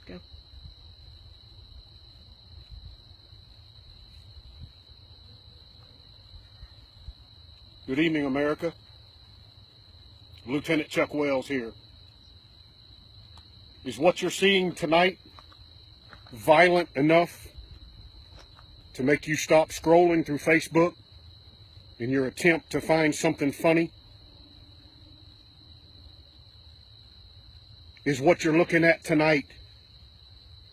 Go. Good evening, America. Lieutenant Chuck Wells here. Is what you're seeing tonight violent enough to make you stop scrolling through Facebook in your attempt to find something funny? Is what you're looking at tonight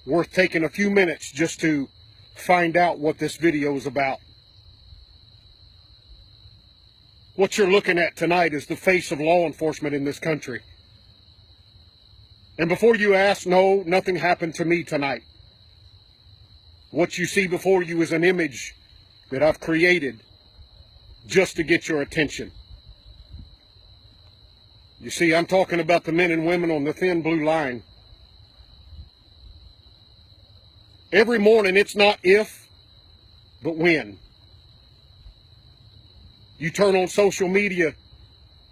worth taking a few minutes just to find out what this video is about? What you're looking at tonight is the face of law enforcement in this country. And before you ask, no, nothing happened to me tonight. What you see before you is an image that I've created just to get your attention. You see, I'm talking about the men and women on the thin blue line. Every morning, it's not if, but when. You turn on social media,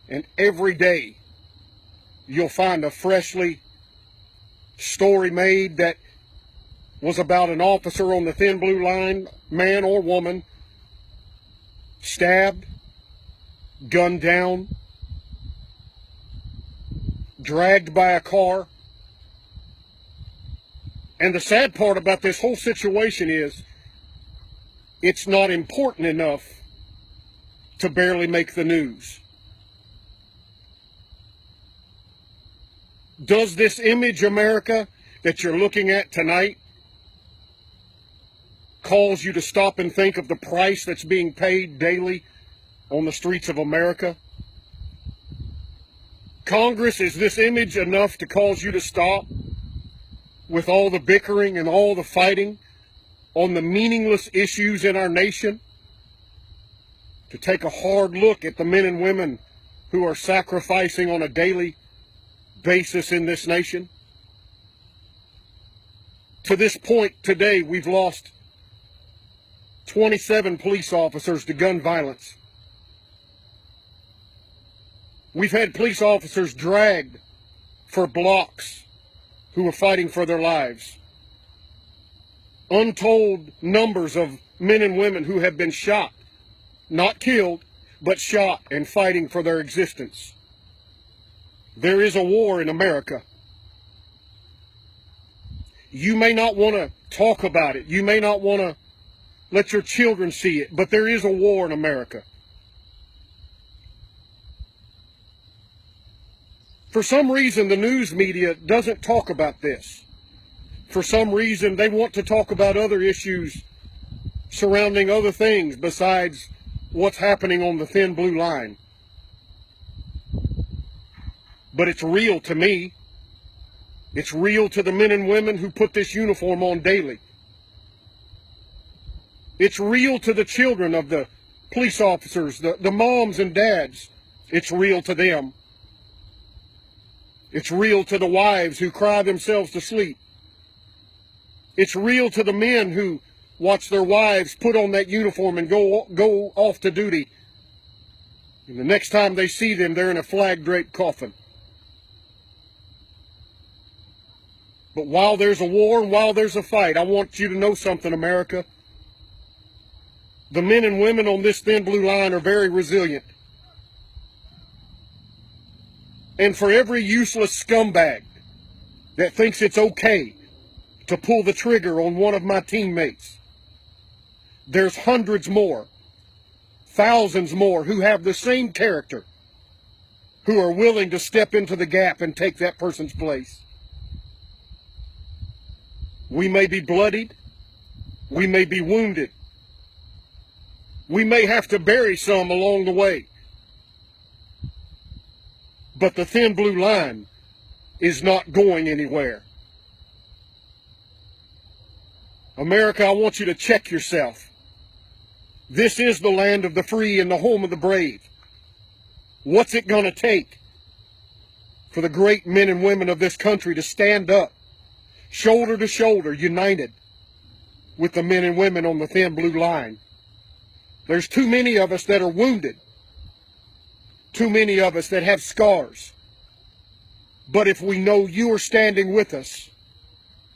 and every day you'll find a freshly story made that was about an officer on the thin blue line, man or woman, stabbed, gunned down, dragged by a car. And the sad part about this whole situation is it's not important enough to barely make the news. Does this image, America, that you're looking at tonight cause you to stop and think of the price that's being paid daily on the streets of America? Congress, is this image enough to cause you to stop with all the bickering and all the fighting on the meaningless issues in our nation? To take a hard look at the men and women who are sacrificing on a daily basis in this nation? To this point today, we've lost 27 police officers to gun violence. We've had police officers dragged for blocks who are fighting for their lives. Untold numbers of men and women who have been shot, not killed, but shot and fighting for their existence. There is a war in America. You may not want to talk about it. You may not want to let your children see it, but there is a war in America. For some reason, the news media doesn't talk about this. For some reason, they want to talk about other issues surrounding other things besides what's happening on the thin blue line. But it's real to me. It's real to the men and women who put this uniform on daily. It's real to the children of the police officers, the moms and dads. It's real to them. It's real to the wives who cry themselves to sleep. It's real to the men who watch their wives put on that uniform and go off to duty. And the next time they see them, they're in a flag-draped coffin. But while there's a war and while there's a fight, I want you to know something, America. The men and women on this thin blue line are very resilient. And for every useless scumbag that thinks it's okay to pull the trigger on one of my teammates, there's hundreds more, thousands more who have the same character, who are willing to step into the gap and take that person's place. We may be bloodied. We may be wounded. We may have to bury some along the way. But the thin blue line is not going anywhere. America, I want you to check yourself. This is the land of the free and the home of the brave. What's it going to take for the great men and women of this country to stand up, shoulder to shoulder, united with the men and women on the thin blue line? There's too many of us that are wounded. Too many of us that have scars. But if we know you are standing with us,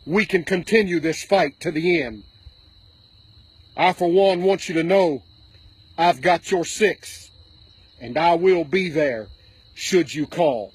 we can continue this fight to the end. I, for one, want you to know I've got your six, and I will be there should you call.